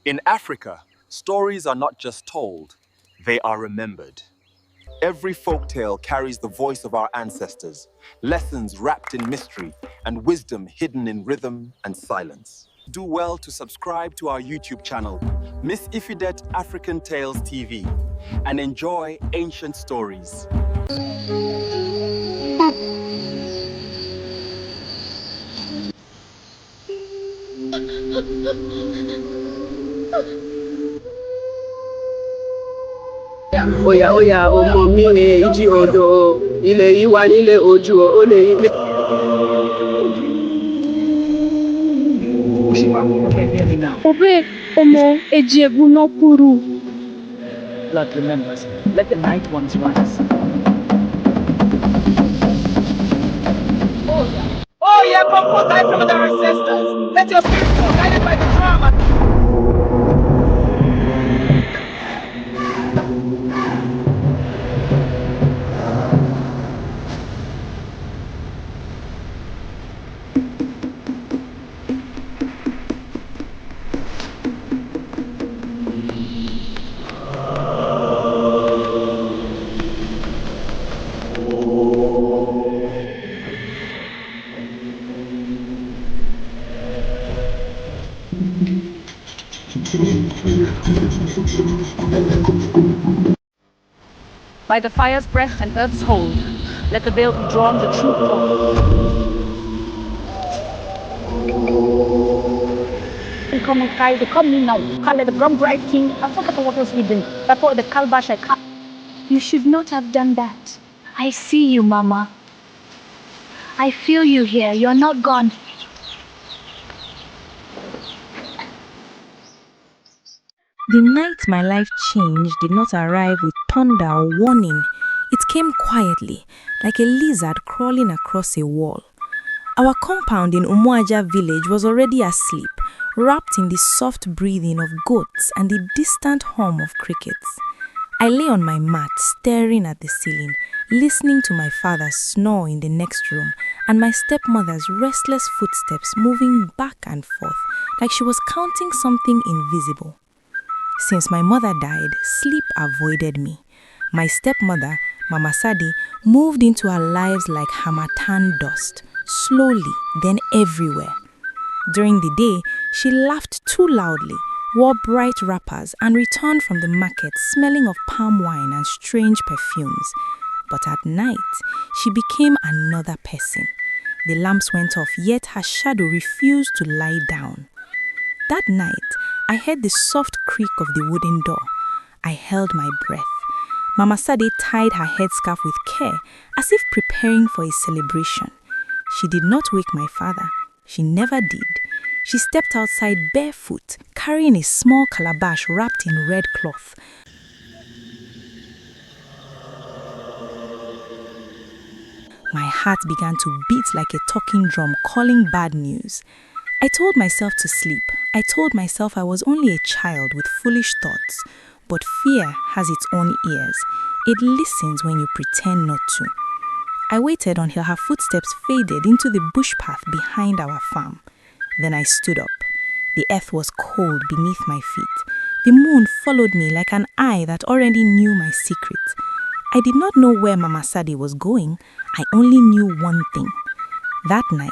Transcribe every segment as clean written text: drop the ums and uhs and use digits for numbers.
In Africa, stories are not just told, they are remembered. Every folktale carries the voice of our ancestors, lessons wrapped in mystery, and wisdom hidden in rhythm and silence. Do well to subscribe to our YouTube channel, Miss Ifidet African Tales TV, and enjoy ancient stories. Oya oya ọmọ mi ìjì odò ilé yìí wà nílé ojú ó lè ilé. Obe ọmọ eji egbu n'okpuru. Lord remembers, let the night ones rise. Oh yeah, confront thy some of our ancestors. Let your spirit be guided by the drama. By the fire's breath and earth's hold, let the veil be drawn, the truth told. Come and cry, they come in now. Call the drum bright king. I forgot what was hidden. I thought the calabash I can't. You should not have done that. I see you, Mama. I feel you here. You're not gone. The night my life changed did not arrive with thunder or warning. It came quietly, like a lizard crawling across a wall. Our compound in Umuaja village was already asleep, wrapped in the soft breathing of goats and the distant hum of crickets. I lay on my mat, staring at the ceiling, listening to my father snore in the next room and my stepmother's restless footsteps moving back and forth like she was counting something invisible. Since my mother died, sleep avoided me. My stepmother, Mama Sadi, moved into our lives like harmattan dust, slowly, then everywhere. During the day, she laughed too loudly, wore bright wrappers, and returned from the market smelling of palm wine and strange perfumes. But at night, she became another person. The lamps went off, yet her shadow refused to lie down. That night, I heard the soft creak of the wooden door. I held my breath. Mama Sade tied her headscarf with care, as if preparing for a celebration. She did not wake my father. She never did. She stepped outside barefoot, carrying a small calabash wrapped in red cloth. My heart began to beat like a talking drum, calling bad news. I told myself to sleep. I told myself I was only a child with foolish thoughts. But fear has its own ears. It listens when you pretend not to. I waited until her footsteps faded into the bush path behind our farm. Then I stood up. The earth was cold beneath my feet. The moon followed me like an eye that already knew my secret. I did not know where Mama Sadi was going. I only knew one thing. That night,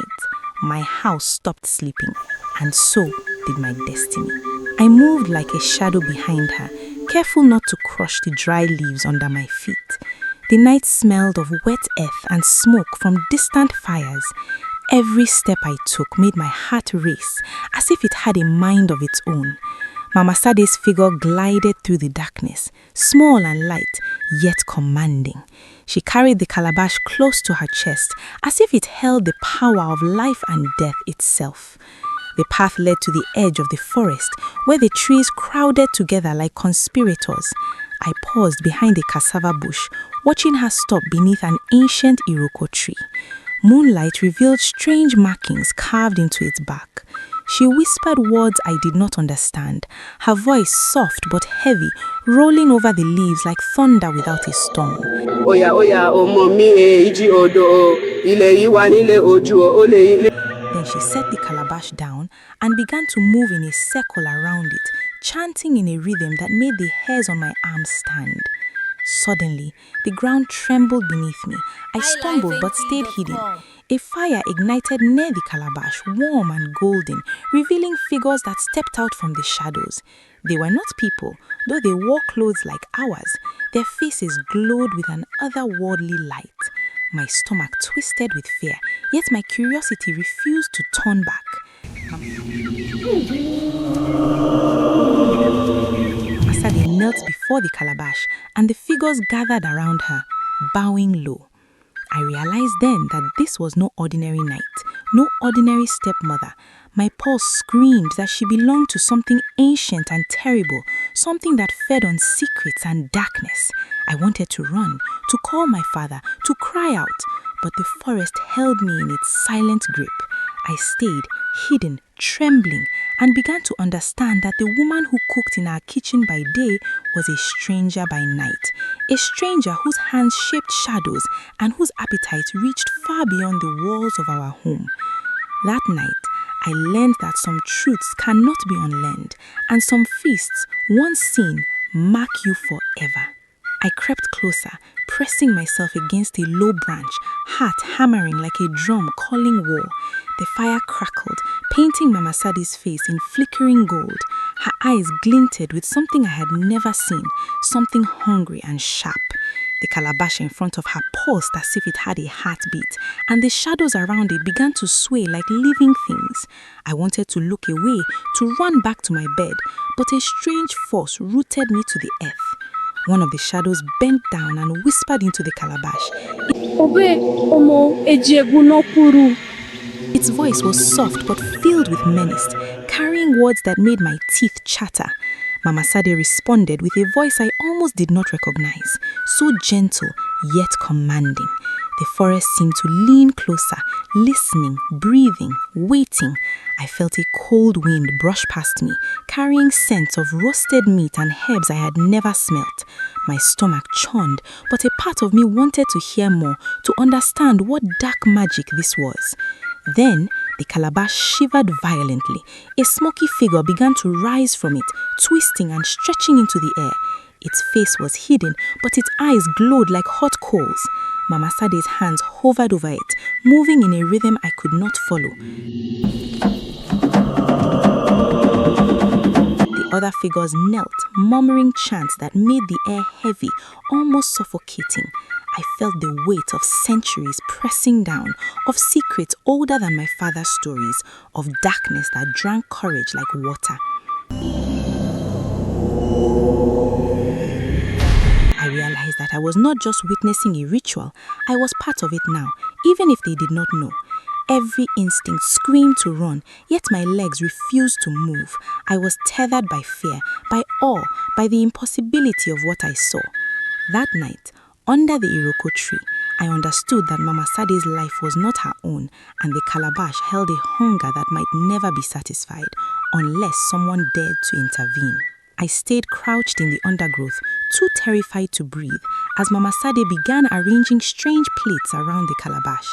my house stopped sleeping, and so did my destiny. I moved like a shadow behind her, careful not to crush the dry leaves under my feet. The night smelled of wet earth and smoke from distant fires. Every step I took made my heart race, as if it had a mind of its own. Mama Sade's figure glided through the darkness, small and light, yet commanding. She carried the calabash close to her chest, as if it held the power of life and death itself. The path led to the edge of the forest, where the trees crowded together like conspirators. I paused behind a cassava bush, watching her stop beneath an ancient iroko tree. Moonlight revealed strange markings carved into its bark. She whispered words I did not understand, her voice soft but heavy, rolling over the leaves like thunder without a storm. Oya oya ọmọ mi ìjì odò ilé yìí wà nílé ojú ó lè ilé. Then she set the calabash down and began to move in a circle around it, chanting in a rhythm that made the hairs on my arms stand. Suddenly, the ground trembled beneath me. I stumbled but stayed hidden. A fire ignited near the calabash, warm and golden, revealing figures that stepped out from the shadows. They were not people, though they wore clothes like ours. Their faces glowed with an otherworldly light. My stomach twisted with fear, yet my curiosity refused to turn back. Masade knelt before the calabash, and the figures gathered around her, bowing low. I realized then that this was no ordinary night, no ordinary stepmother. My pulse screamed that she belonged to something ancient and terrible, something that fed on secrets and darkness. I wanted to run, to call my father, to cry out, but the forest held me in its silent grip. I stayed, hidden, trembling, and began to understand that the woman who cooked in our kitchen by day was a stranger by night, a stranger whose hands shaped shadows and whose appetite reached far beyond the walls of our home. That night, I learned that some truths cannot be unlearned, and some feasts, once seen, mark you forever. I crept closer, pressing myself against a low branch, heart hammering like a drum calling war. The fire crackled, painting Mama Sadi's face in flickering gold. Her eyes glinted with something I had never seen, something hungry and sharp. The calabash in front of her paused as if it had a heartbeat, and the shadows around it began to sway like living things. I wanted to look away, to run back to my bed, but a strange force rooted me to the earth. One of the shadows bent down and whispered into the calabash. Its voice was soft but filled with menace, carrying words that made my teeth chatter. Mama Sade responded with a voice I almost did not recognize, so gentle yet commanding. The forest seemed to lean closer, listening, breathing, waiting. I felt a cold wind brush past me, carrying scents of roasted meat and herbs I had never smelt. My stomach churned, but a part of me wanted to hear more, to understand what dark magic this was. Then, the calabash shivered violently. A smoky figure began to rise from it, twisting and stretching into the air. Its face was hidden, but its eyes glowed like hot coals. Mama Sade's hands hovered over it, moving in a rhythm I could not follow. The other figures knelt, murmuring chants that made the air heavy, almost suffocating. I felt the weight of centuries pressing down, of secrets older than my father's stories, of darkness that drank courage like water. I realized that I was not just witnessing a ritual, I was part of it now, even if they did not know. Every instinct screamed to run, yet my legs refused to move. I was tethered by fear, by awe, by the impossibility of what I saw. That night, under the iroko tree, I understood that Mama Sade's life was not her own, and the calabash held a hunger that might never be satisfied, unless someone dared to intervene. I stayed crouched in the undergrowth, too terrified to breathe, as Mama Sade began arranging strange plates around the calabash.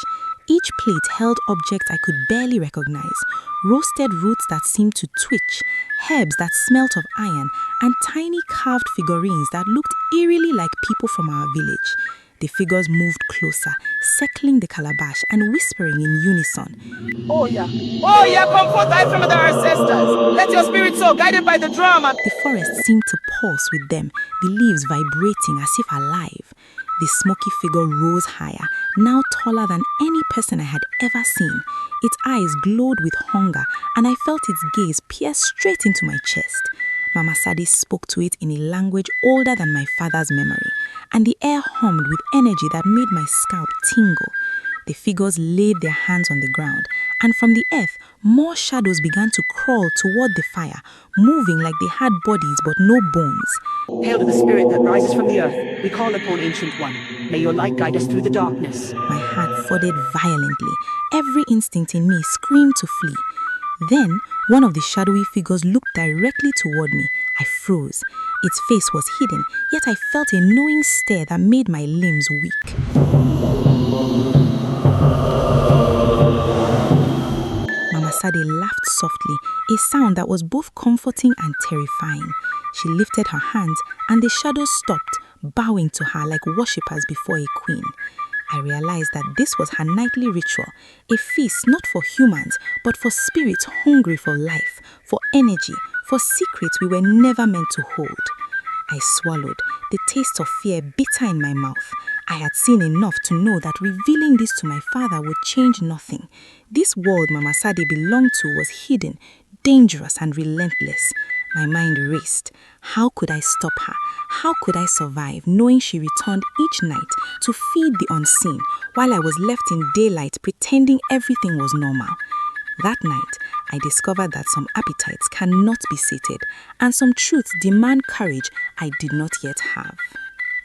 Each plate held objects I could barely recognize, roasted roots that seemed to twitch, herbs that smelt of iron, and tiny carved figurines that looked eerily like people from our village. The figures moved closer, circling the calabash and whispering in unison. Oh yeah, comfort thy from the ancestors. Let your spirit soul, guided by the drum. The forest seemed to pulse with them, the leaves vibrating as if alive. The smoky figure rose higher, now taller than any person I had ever seen. Its eyes glowed with hunger, and I felt its gaze pierce straight into my chest. Mama Sade spoke to it in a language older than my father's memory, and the air hummed with energy that made my scalp tingle. The figures laid their hands on the ground, and from the earth, more shadows began to crawl toward the fire, moving like they had bodies but no bones. Hail to the spirit that rises from the earth. We call upon Ancient One. May your light guide us through the darkness. My heart thudded violently. Every instinct in me screamed to flee. Then, one of the shadowy figures looked directly toward me. I froze. Its face was hidden, yet I felt a knowing stare that made my limbs weak. Mama Sade laughed softly, a sound that was both comforting and terrifying. She lifted her hands and the shadows stopped, bowing to her like worshippers before a queen. I realized that this was her nightly ritual, a feast not for humans, but for spirits hungry for life, for energy, for secrets we were never meant to hold. I swallowed, the taste of fear bitter in my mouth. I had seen enough to know that revealing this to my father would change nothing. This world Mama Sade belonged to was hidden, dangerous and relentless. My mind raced. How could I stop her? How could I survive knowing she returned each night to feed the unseen while I was left in daylight pretending everything was normal? That night, I discovered that some appetites cannot be sated and some truths demand courage I did not yet have.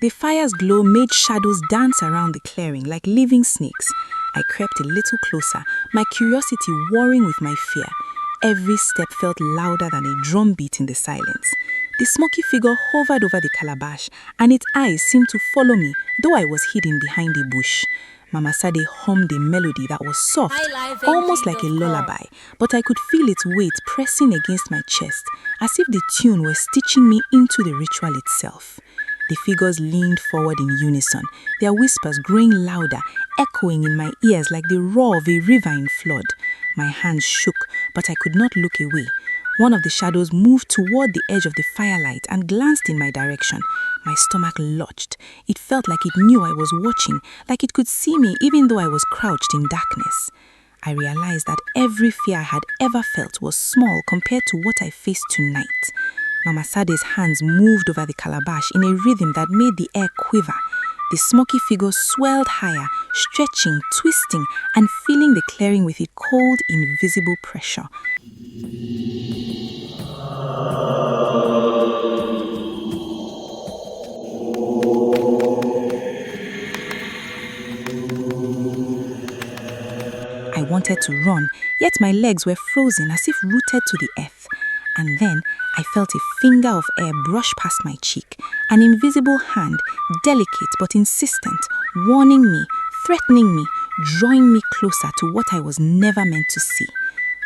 The fire's glow made shadows dance around the clearing like living snakes. I crept a little closer, my curiosity warring with my fear. Every step felt louder than a drum beat in the silence. The smoky figure hovered over the calabash, and its eyes seemed to follow me, though I was hidden behind a bush. Mama Sade hummed a melody that was soft, almost like a lullaby, but I could feel its weight pressing against my chest, as if the tune were stitching me into the ritual itself. The figures leaned forward in unison, their whispers growing louder, echoing in my ears like the roar of a river in flood. My hands shook, but I could not look away. One of the shadows moved toward the edge of the firelight and glanced in my direction. My stomach lurched. It felt like it knew I was watching, like it could see me even though I was crouched in darkness. I realized that every fear I had ever felt was small compared to what I faced tonight. Mama Sade's hands moved over the calabash in a rhythm that made the air quiver. The smoky figure swelled higher, stretching, twisting, and filling the clearing with a cold, invisible pressure. I wanted to run, yet my legs were frozen as if rooted to the earth. And then I felt a finger of air brush past my cheek, an invisible hand, delicate but insistent, warning me, threatening me, drawing me closer to what I was never meant to see.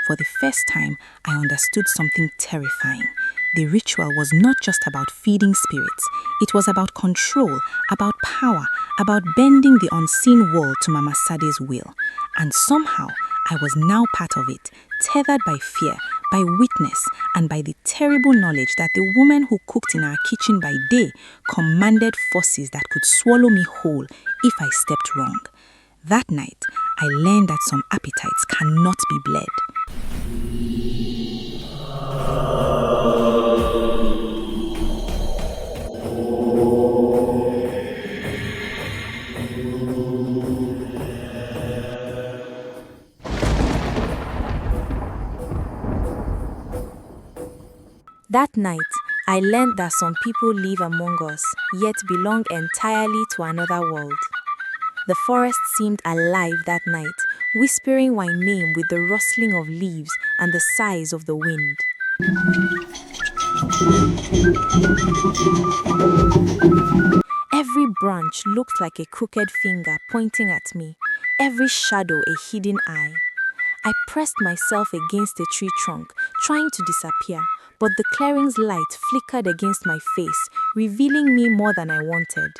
For the first time, I understood something terrifying. The ritual was not just about feeding spirits. It was about control, about power, about bending the unseen world to Mama Sade's will. And somehow, I was now part of it, tethered by fear, by witness, and by the terrible knowledge that the woman who cooked in our kitchen by day commanded forces that could swallow me whole if I stepped wrong. That night, I learned that some appetites cannot be bled. That night, I learned that some people live among us, yet belong entirely to another world. The forest seemed alive that night, whispering my name with the rustling of leaves and the sighs of the wind. Every branch looked like a crooked finger pointing at me, every shadow a hidden eye. I pressed myself against a tree trunk, trying to disappear, but the clearing's light flickered against my face, revealing me more than I wanted.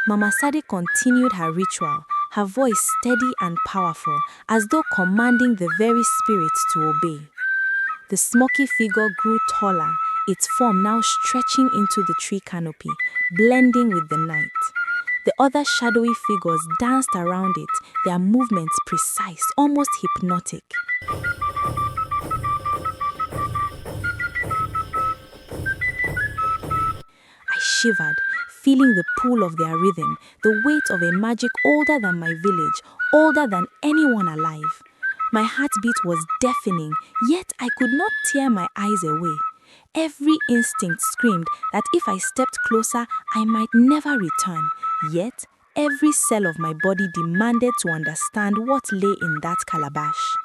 Mama Sade continued her ritual, her voice steady and powerful, as though commanding the very spirits to obey. The smoky figure grew taller, its form now stretching into the tree canopy, blending with the night. The other shadowy figures danced around it, their movements precise, almost hypnotic. I shivered, feeling the pull of their rhythm, the weight of a magic older than my village, older than anyone alive. My heartbeat was deafening, yet I could not tear my eyes away. Every instinct screamed that if I stepped closer, I might never return. Yet, every cell of my body demanded to understand what lay in that calabash.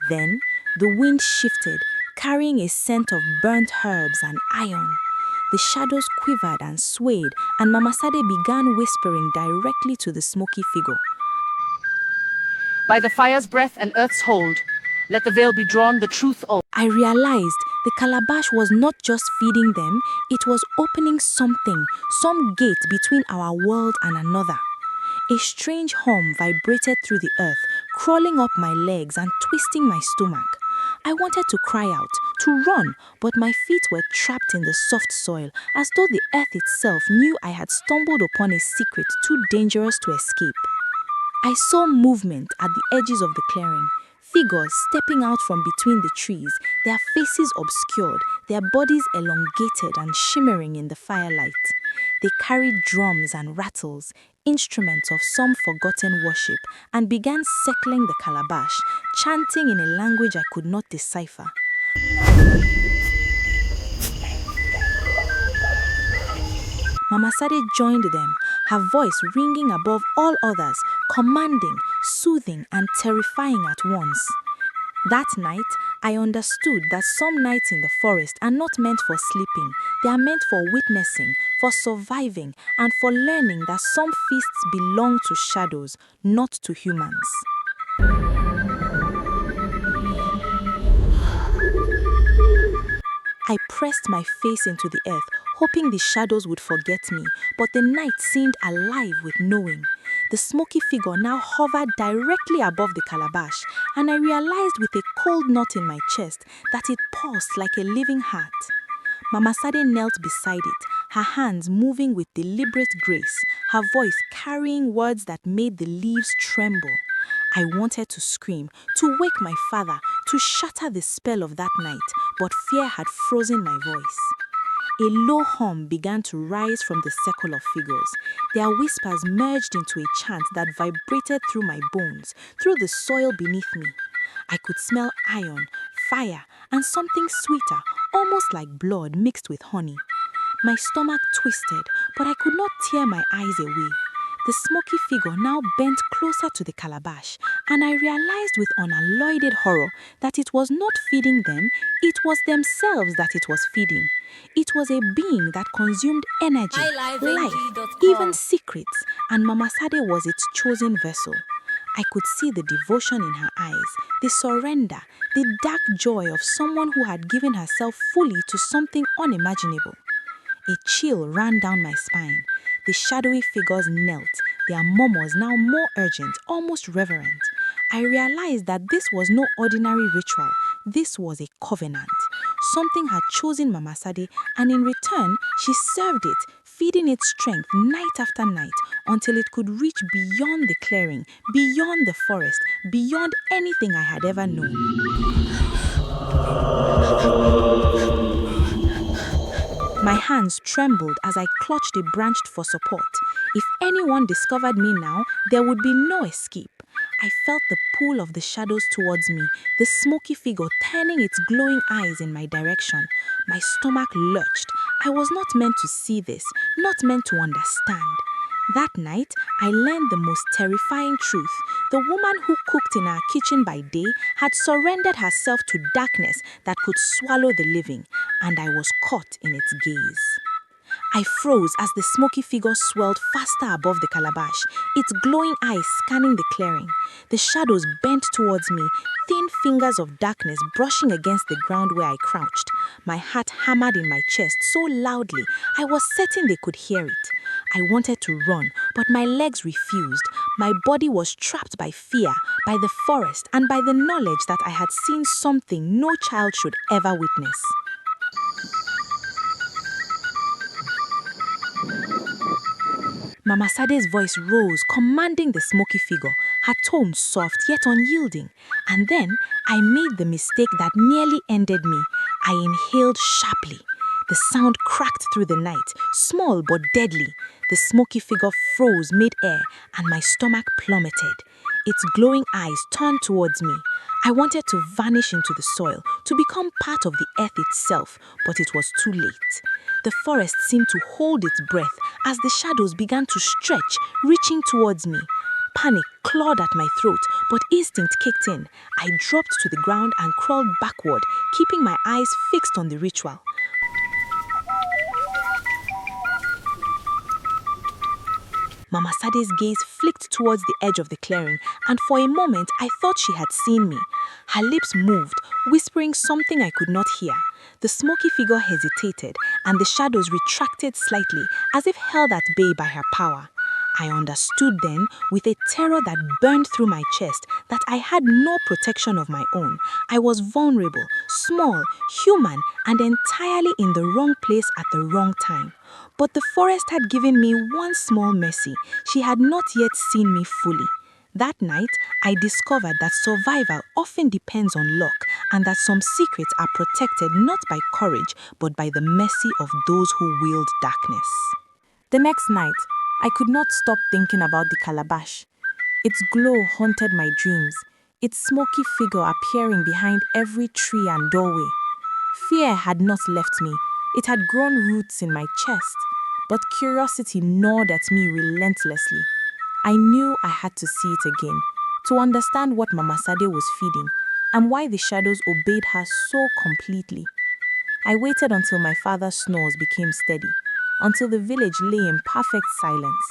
Then, the wind shifted, carrying a scent of burnt herbs and iron. The shadows quivered and swayed, and Mama Sade began whispering directly to the smoky figure. By the fire's breath and earth's hold, Let the veil be drawn, the truth all. I realized the calabash was not just feeding them, it was opening something, some gate between our world and another. A strange hum vibrated through the earth, crawling up my legs and twisting my stomach. I wanted to cry out, to run, but my feet were trapped in the soft soil, as though the earth itself knew I had stumbled upon a secret too dangerous to escape. I saw movement at the edges of the clearing, figures stepping out from between the trees, their faces obscured, their bodies elongated and shimmering in the firelight. They carried drums and rattles, instruments of some forgotten worship, and began circling the calabash, chanting in a language I could not decipher. Mama Sade joined them, her voice ringing above all others, commanding, soothing, and terrifying at once. That night, I understood that some nights in the forest are not meant for sleeping. They are meant for witnessing, for surviving, and for learning that some feasts belong to shadows, not to humans. I pressed my face into the earth, hoping the shadows would forget me, but the night seemed alive with knowing. The smoky figure now hovered directly above the calabash, and I realized with a cold knot in my chest that it pulsed like a living heart. Mama Sade knelt beside it, her hands moving with deliberate grace, her voice carrying words that made the leaves tremble. I wanted to scream, to wake my father, to shatter the spell of that night, but fear had frozen my voice. A low hum began to rise from the circle of figures. Their whispers merged into a chant that vibrated through my bones, through the soil beneath me. I could smell iron, fire, and something sweeter, almost like blood mixed with honey. My stomach twisted, but I could not tear my eyes away. The smoky figure now bent closer to the calabash, and I realized with unalloyed horror that it was not feeding them, it was themselves that it was feeding. It was a being that consumed energy, life, even secrets, and Mama Sade was its chosen vessel. I could see the devotion in her eyes, the surrender, the dark joy of someone who had given herself fully to something unimaginable. A chill ran down my spine. The shadowy figures knelt, their murmurs now more urgent, almost reverent. I realized that this was no ordinary ritual. This was a covenant. Something had chosen Mama Sade, and in return, she served it, feeding its strength night after night until it could reach beyond the clearing, beyond the forest, beyond anything I had ever known. My hands trembled as I clutched a branch for support. If anyone discovered me now, there would be no escape. I felt the pull of the shadows towards me, the smoky figure turning its glowing eyes in my direction. My stomach lurched. I was not meant to see this, not meant to understand. That night, I learned the most terrifying truth. The woman who cooked in our kitchen by day had surrendered herself to darkness that could swallow the living, and I was caught in its gaze. I froze as the smoky figure swelled faster above the calabash, its glowing eyes scanning the clearing. The shadows bent towards me, thin fingers of darkness brushing against the ground where I crouched. My heart hammered in my chest so loudly, I was certain they could hear it. I wanted to run, but my legs refused. My body was trapped by fear, by the forest, and by the knowledge that I had seen something no child should ever witness. Mama Sade's voice rose, commanding the smoky figure, her tone soft yet unyielding. And then I made the mistake that nearly ended me. I inhaled sharply. The sound cracked through the night, small but deadly. The smoky figure froze mid-air, and my stomach plummeted. Its glowing eyes turned towards me. I wanted to vanish into the soil, to become part of the earth itself, but it was too late. The forest seemed to hold its breath as the shadows began to stretch, reaching towards me. Panic clawed at my throat, but instinct kicked in. I dropped to the ground and crawled backward, keeping my eyes fixed on the ritual. Mama Sade's gaze flicked towards the edge of the clearing, and for a moment I thought she had seen me. Her lips moved, whispering something I could not hear. The smoky figure hesitated, and the shadows retracted slightly, as if held at bay by her power. I understood then, with a terror that burned through my chest, that I had no protection of my own. I was vulnerable, small, human, and entirely in the wrong place at the wrong time. But the forest had given me one small mercy. She had not yet seen me fully. That night, I discovered that survival often depends on luck, and that some secrets are protected not by courage, but by the mercy of those who wield darkness. The next night, I could not stop thinking about the calabash. Its glow haunted my dreams, its smoky figure appearing behind every tree and doorway. Fear had not left me. It had grown roots in my chest, but curiosity gnawed at me relentlessly. I knew I had to see it again, to understand what Mama Sade was feeding, and why the shadows obeyed her so completely. I waited until my father's snores became steady, until the village lay in perfect silence.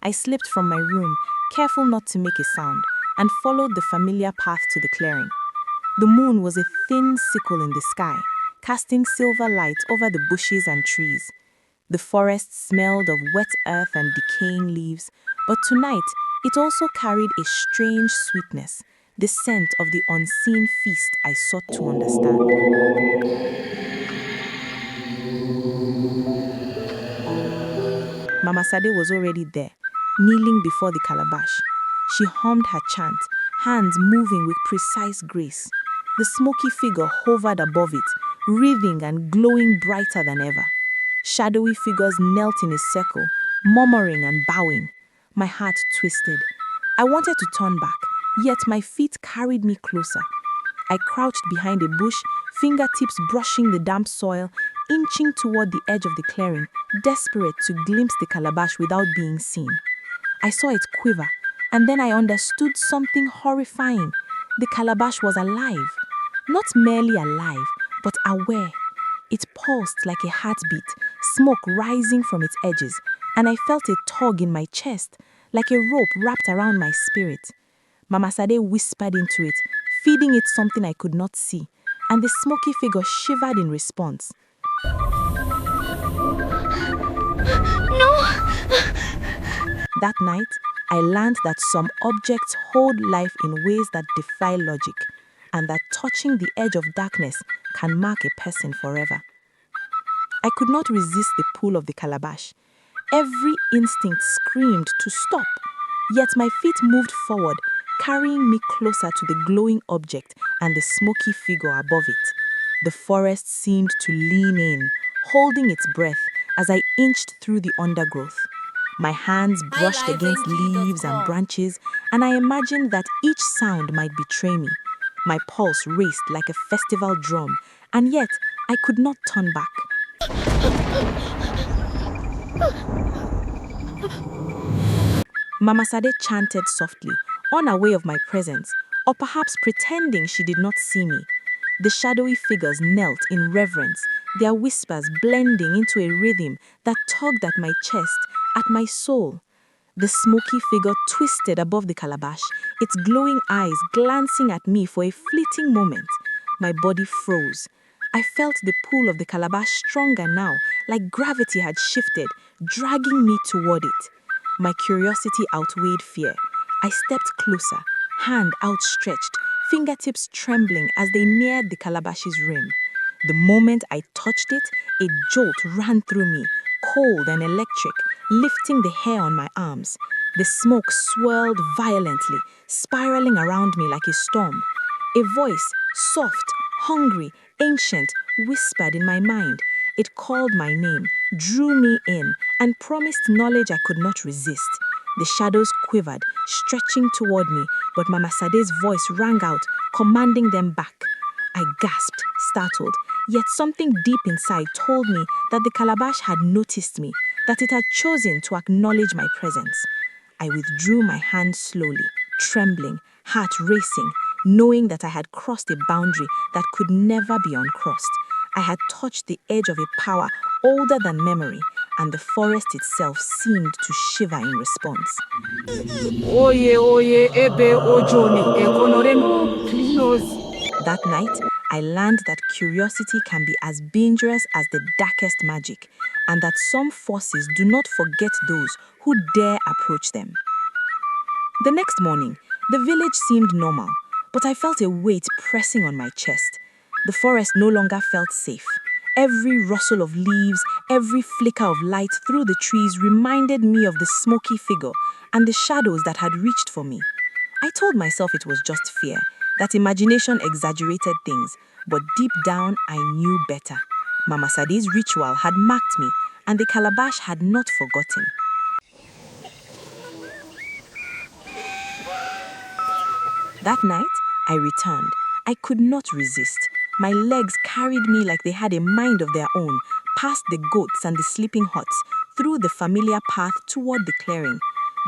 I slipped from my room, careful not to make a sound, and followed the familiar path to the clearing. The moon was a thin sickle in the sky, casting silver light over the bushes and trees. The forest smelled of wet earth and decaying leaves, but tonight it also carried a strange sweetness, the scent of the unseen feast I sought to understand. Mama Sade was already there, kneeling before the calabash. She hummed her chant, hands moving with precise grace. The smoky figure hovered above it, wreathing and glowing brighter than ever. Shadowy figures knelt in a circle, murmuring and bowing. My heart twisted. I wanted to turn back, yet my feet carried me closer. I crouched behind a bush, fingertips brushing the damp soil, inching toward the edge of the clearing, desperate to glimpse the calabash without being seen. I saw it quiver, and then I understood something horrifying. The calabash was alive. Not merely alive, but aware. It pulsed like a heartbeat, smoke rising from its edges, and I felt a tug in my chest, like a rope wrapped around my spirit. Mama Sade whispered into it, feeding it something I could not see, and the smoky figure shivered in response. No! That night, I learned that some objects hold life in ways that defy logic, and that touching the edge of darkness can mark a person forever. I could not resist the pull of the calabash. Every instinct screamed to stop, yet my feet moved forward, carrying me closer to the glowing object and the smoky figure above it. The forest seemed to lean in, holding its breath as I inched through the undergrowth. My hands brushed against leaves and branches, and I imagined that each sound might betray me. My pulse raced like a festival drum, and yet I could not turn back. Mama Sade chanted softly, unaware of my presence, or perhaps pretending she did not see me. The shadowy figures knelt in reverence, their whispers blending into a rhythm that tugged at my chest, at my soul. The smoky figure twisted above the calabash, its glowing eyes glancing at me for a fleeting moment. My body froze. I felt the pull of the calabash stronger now, like gravity had shifted, dragging me toward it. My curiosity outweighed fear. I stepped closer, hand outstretched, fingertips trembling as they neared the calabash's rim. The moment I touched it, a jolt ran through me, cold and electric, lifting the hair on my arms. The smoke swirled violently, spiraling around me like a storm. A voice, soft, hungry, ancient, whispered in my mind. It called my name, drew me in, and promised knowledge I could not resist. The shadows quivered, stretching toward me, but Mama Sade's voice rang out, commanding them back. I gasped, startled, yet something deep inside told me that the calabash had noticed me, that it had chosen to acknowledge my presence. I withdrew my hand slowly, trembling, heart racing, knowing that I had crossed a boundary that could never be uncrossed. I had touched the edge of a power older than memory, and the forest itself seemed to shiver in response. Oye, oye, ebe ojone, ekonore no, please. That night, I learned that curiosity can be as dangerous as the darkest magic, and that some forces do not forget those who dare approach them. The next morning, the village seemed normal, but I felt a weight pressing on my chest. The forest no longer felt safe. Every rustle of leaves, every flicker of light through the trees reminded me of the smoky figure and the shadows that had reached for me. I told myself it was just fear, that imagination exaggerated things, but deep down I knew better. Mama Sade's ritual had marked me, and the calabash had not forgotten. That night, I returned. I could not resist. My legs carried me like they had a mind of their own, past the goats and the sleeping huts, through the familiar path toward the clearing.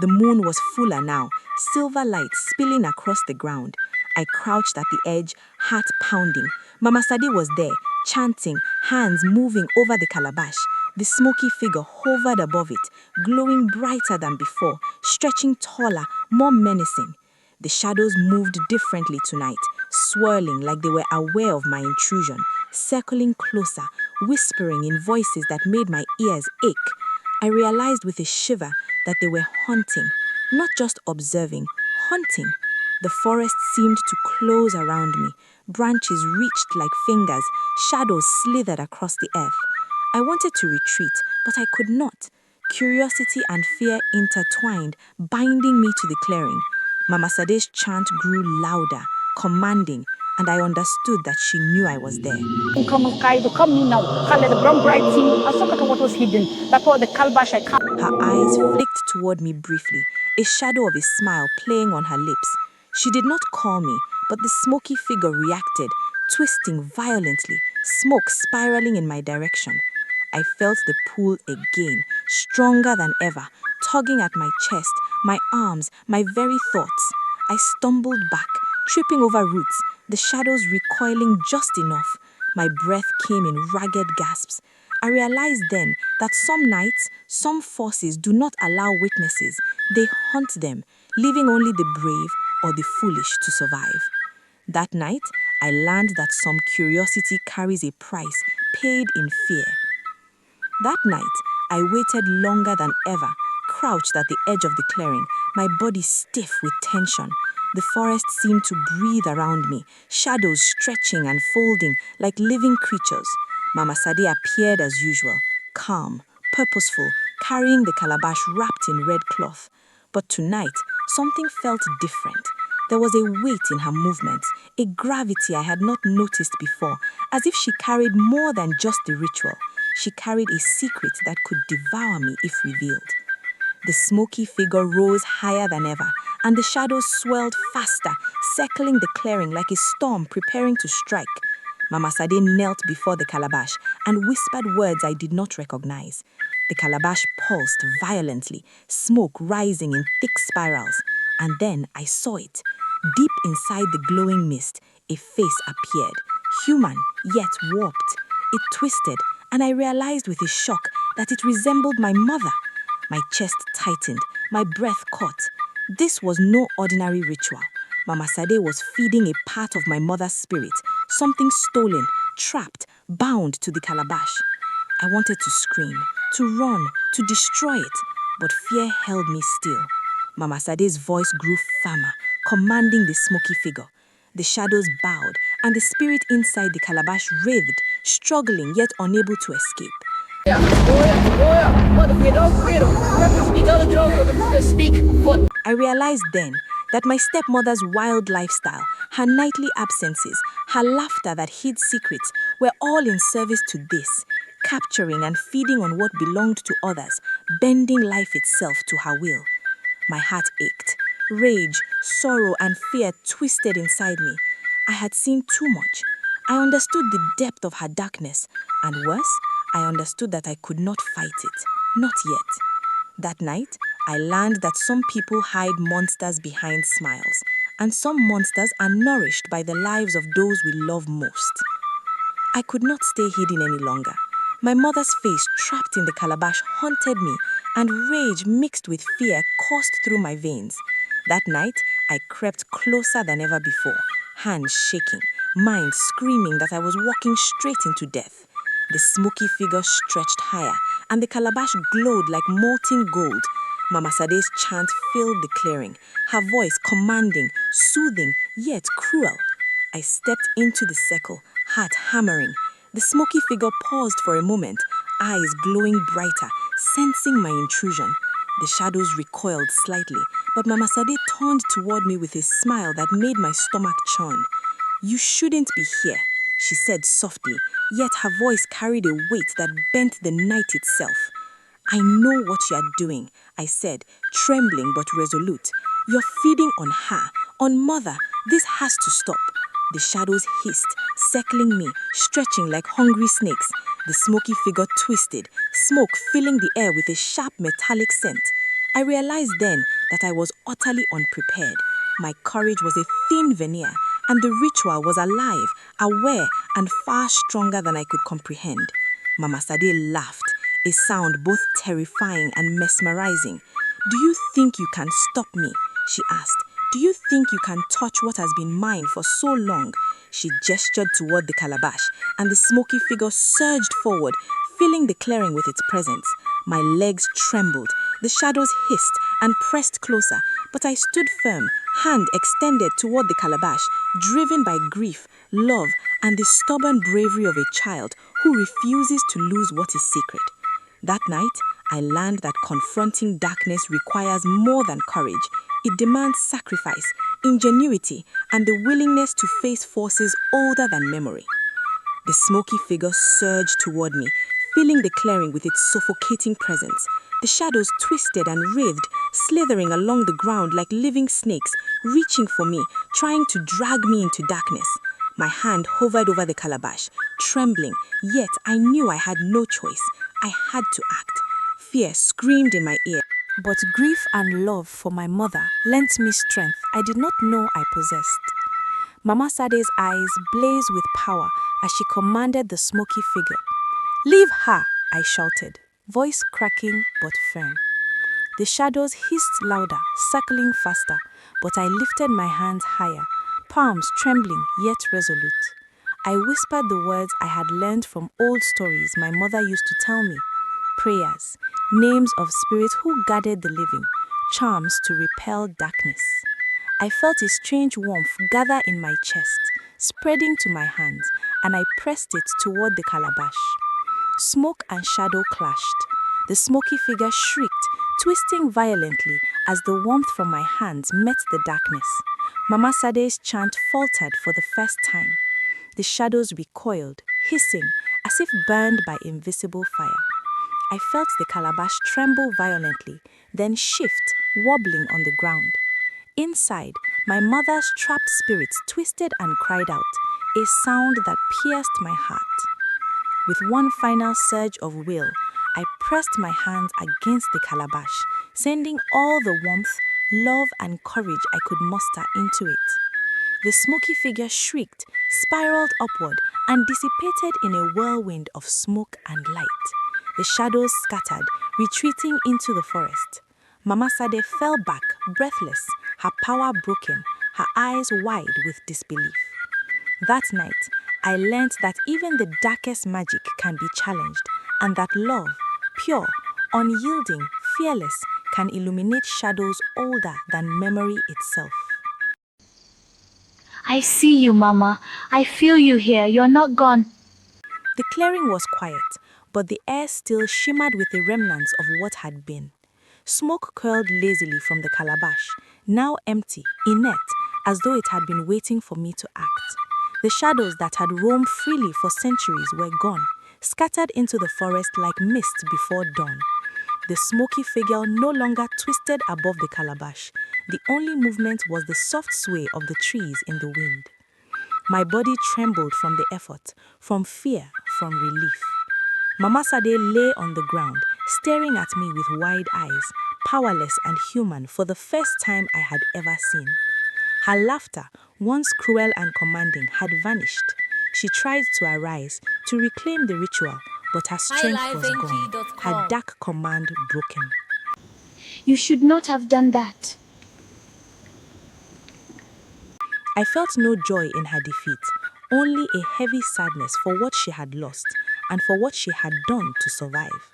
The moon was fuller now, silver light spilling across the ground. I crouched at the edge, heart pounding. Mama Sade was there, chanting, hands moving over the calabash. The smoky figure hovered above it, glowing brighter than before, stretching taller, more menacing. The shadows moved differently tonight, swirling like they were aware of my intrusion, circling closer, whispering in voices that made my ears ache. I realized with a shiver that they were hunting, not just observing, hunting. The forest seemed to close around me. Branches reached like fingers, shadows slithered across the earth. I wanted to retreat, but I could not. Curiosity and fear intertwined, binding me to the clearing. Mama Sade's chant grew louder, commanding, and I understood that she knew I was there. Come now. Call the brown bright thing. I saw what was hidden. That's what the calabash I can't. Her eyes flicked toward me briefly, a shadow of a smile playing on her lips. She did not call me, but the smoky figure reacted, twisting violently, smoke spiraling in my direction. I felt the pull again, stronger than ever, tugging at my chest, my arms, my very thoughts. I stumbled back, tripping over roots, the shadows recoiling just enough. My breath came in ragged gasps. I realized then that some nights, some forces do not allow witnesses. They hunt them, leaving only the brave or the foolish to survive. That night, I learned that some curiosity carries a price paid in fear. That night, I waited longer than ever, crouched at the edge of the clearing, my body stiff with tension. The forest seemed to breathe around me, shadows stretching and folding like living creatures. Mama Sade appeared as usual, calm, purposeful, carrying the calabash wrapped in red cloth. But tonight, something felt different. There was a weight in her movements, a gravity I had not noticed before, as if she carried more than just the ritual. She carried a secret that could devour me if revealed. The smoky figure rose higher than ever, and the shadows swelled faster, circling the clearing like a storm preparing to strike. Mama Sade knelt before the calabash and whispered words I did not recognize. The calabash pulsed violently, smoke rising in thick spirals. And then I saw it. Deep inside the glowing mist, a face appeared, human, yet warped. It twisted, and I realized with a shock that it resembled my mother. My chest tightened, my breath caught. This was no ordinary ritual. Mama Sade was feeding a part of my mother's spirit, something stolen, trapped, bound to the calabash. I wanted to scream, to run, to destroy it, but fear held me still. Mama Sade's voice grew firmer, commanding the smoky figure. The shadows bowed, and the spirit inside the calabash writhed, struggling yet unable to escape. I realized then that my stepmother's wild lifestyle, her nightly absences, her laughter that hid secrets were all in service to this, capturing and feeding on what belonged to others, bending life itself to her will. My heart ached. Rage, sorrow, and fear twisted inside me. I had seen too much. I understood the depth of her darkness, and worse, I understood that I could not fight it. Not yet. That night, I learned that some people hide monsters behind smiles, and some monsters are nourished by the lives of those we love most. I could not stay hidden any longer. My mother's face trapped in the calabash haunted me, and rage mixed with fear coursed through my veins. That night, I crept closer than ever before, hands shaking, mind screaming that I was walking straight into death. The smoky figure stretched higher, and the calabash glowed like molten gold. Mama Sade's chant filled the clearing, her voice commanding, soothing, yet cruel. I stepped into the circle, heart hammering. The smoky figure paused for a moment, eyes glowing brighter, sensing my intrusion. The shadows recoiled slightly, but Mama Sade turned toward me with a smile that made my stomach churn. "You shouldn't be here," she said softly, yet her voice carried a weight that bent the night itself. "I know what you are doing," I said, trembling but resolute. "You're feeding on her, on Mother. This has to stop." The shadows hissed, circling me, stretching like hungry snakes. The smoky figure twisted, smoke filling the air with a sharp metallic scent. I realized then that I was utterly unprepared. My courage was a thin veneer, and the ritual was alive, aware, and far stronger than I could comprehend. Mama Sade laughed, a sound both terrifying and mesmerizing. "Do you think you can stop me?" she asked. "Do you think you can touch what has been mine for so long?" She gestured toward the calabash, and the smoky figure surged forward, filling the clearing with its presence. My legs trembled, the shadows hissed and pressed closer, but I stood firm, hand extended toward the calabash, driven by grief, love, and the stubborn bravery of a child who refuses to lose what is sacred. That night, I learned that confronting darkness requires more than courage. It demands sacrifice, ingenuity, and the willingness to face forces older than memory. The smoky figure surged toward me, filling the clearing with its suffocating presence. The shadows twisted and writhed, slithering along the ground like living snakes, reaching for me, trying to drag me into darkness. My hand hovered over the calabash, trembling, yet I knew I had no choice. I had to act. Fear screamed in my ear, but grief and love for my mother lent me strength I did not know I possessed. Mama Sade's eyes blazed with power as she commanded the smoky figure. "Leave her," I shouted, voice cracking but firm. The shadows hissed louder, circling faster, but I lifted my hands higher, palms trembling yet resolute. I whispered the words I had learned from old stories my mother used to tell me. Prayers, names of spirits who guarded the living, charms to repel darkness. I felt a strange warmth gather in my chest, spreading to my hands, and I pressed it toward the calabash. Smoke and shadow clashed. The smoky figure shrieked, twisting violently as the warmth from my hands met the darkness. Mama Sade's chant faltered for the first time. The shadows recoiled, hissing, as if burned by invisible fire. I felt the calabash tremble violently, then shift, wobbling on the ground. Inside, my mother's trapped spirits twisted and cried out, a sound that pierced my heart. With one final surge of will, I pressed my hands against the calabash, sending all the warmth, love, and courage I could muster into it. The smoky figure shrieked, spiraled upward, and dissipated in a whirlwind of smoke and light. The shadows scattered, retreating into the forest. Mama Sade fell back, breathless, her power broken, her eyes wide with disbelief. That night, I learned that even the darkest magic can be challenged, and that love, pure, unyielding, fearless, can illuminate shadows older than memory itself. I see you, Mama. I feel you here. You're not gone. The clearing was quiet, but the air still shimmered with the remnants of what had been. Smoke curled lazily from the calabash, now empty, inert, as though it had been waiting for me to act. The shadows that had roamed freely for centuries were gone, scattered into the forest like mist before dawn. The smoky figure no longer twisted above the calabash. The only movement was the soft sway of the trees in the wind. My body trembled from the effort, from fear, from relief. Mama Sade lay on the ground, staring at me with wide eyes, powerless and human for the first time I had ever seen. Her laughter, once cruel and commanding, had vanished. She tried to arise, to reclaim the ritual, but her strength was gone, her dark command broken. You should not have done that. I felt no joy in her defeat, only a heavy sadness for what she had lost and for what she had done to survive.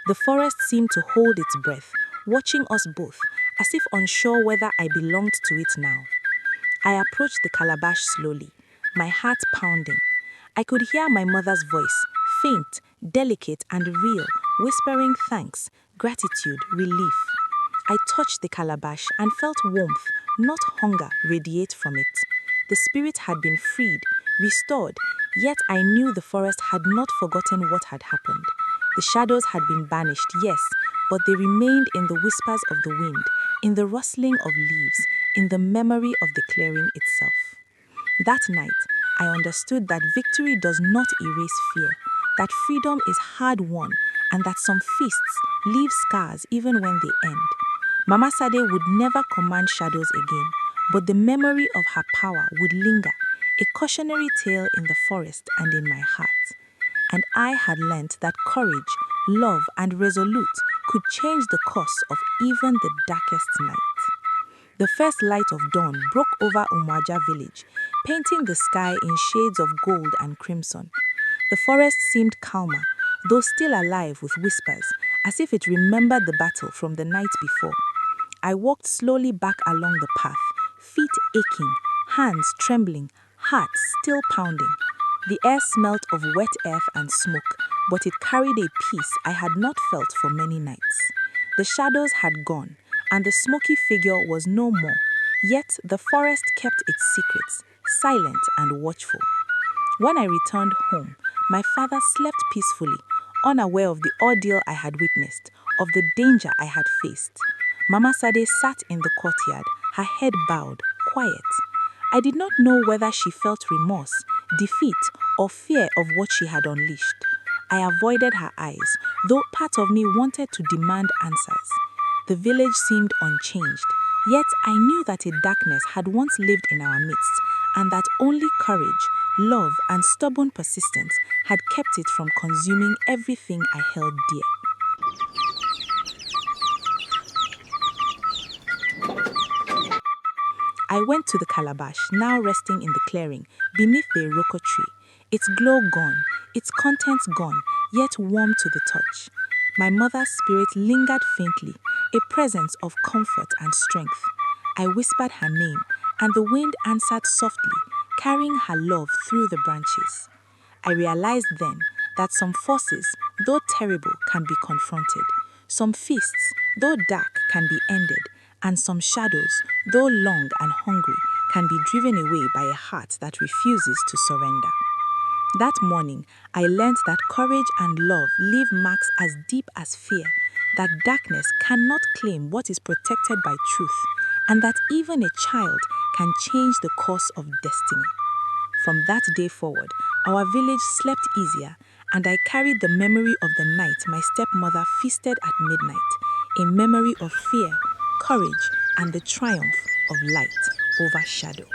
The forest seemed to hold its breath, watching us both, as if unsure whether I belonged to it now. I approached the calabash slowly, my heart pounding. I could hear my mother's voice, faint, delicate, and real, whispering thanks, gratitude, relief. I touched the calabash and felt warmth, not hunger, radiate from it. The spirit had been freed, restored, yet I knew the forest had not forgotten what had happened. The shadows had been banished, yes, but they remained in the whispers of the wind, in the rustling of leaves, in the memory of the clearing itself. That night, I understood that victory does not erase fear, that freedom is hard won, and that some feasts leave scars even when they end. Mama Sade would never command shadows again, but the memory of her power would linger, a cautionary tale in the forest and in my heart. And I had learnt that courage, love, and resolute could change the course of even the darkest night. The first light of dawn broke over Umwaja village, painting the sky in shades of gold and crimson. The forest seemed calmer, though still alive with whispers, as if it remembered the battle from the night before. I walked slowly back along the path, feet aching, hands trembling, heart still pounding. The air smelt of wet earth and smoke, but it carried a peace I had not felt for many nights. The shadows had gone, and the smoky figure was no more, yet the forest kept its secrets, silent and watchful. When I returned home, my father slept peacefully, unaware of the ordeal I had witnessed, of the danger I had faced. Mama Sade sat in the courtyard, her head bowed, quiet. I did not know whether she felt remorse, defeat, or fear of what she had unleashed. I avoided her eyes, though part of me wanted to demand answers. The village seemed unchanged, yet I knew that a darkness had once lived in our midst, and that only courage, love, and stubborn persistence had kept it from consuming everything I held dear. I went to the calabash, now resting in the clearing, beneath the iroko tree, its glow gone, its contents gone, yet warm to the touch. My mother's spirit lingered faintly, a presence of comfort and strength. I whispered her name, and the wind answered softly, carrying her love through the branches. I realized then that some forces, though terrible, can be confronted. Some feasts, though dark, can be ended, and some shadows, though long and hungry, can be driven away by a heart that refuses to surrender. That morning, I learned that courage and love leave marks as deep as fear, that darkness cannot claim what is protected by truth, and that even a child can change the course of destiny. From that day forward, our village slept easier, and I carried the memory of the night my stepmother feasted at midnight, a memory of fear, courage, and the triumph of light over shadow.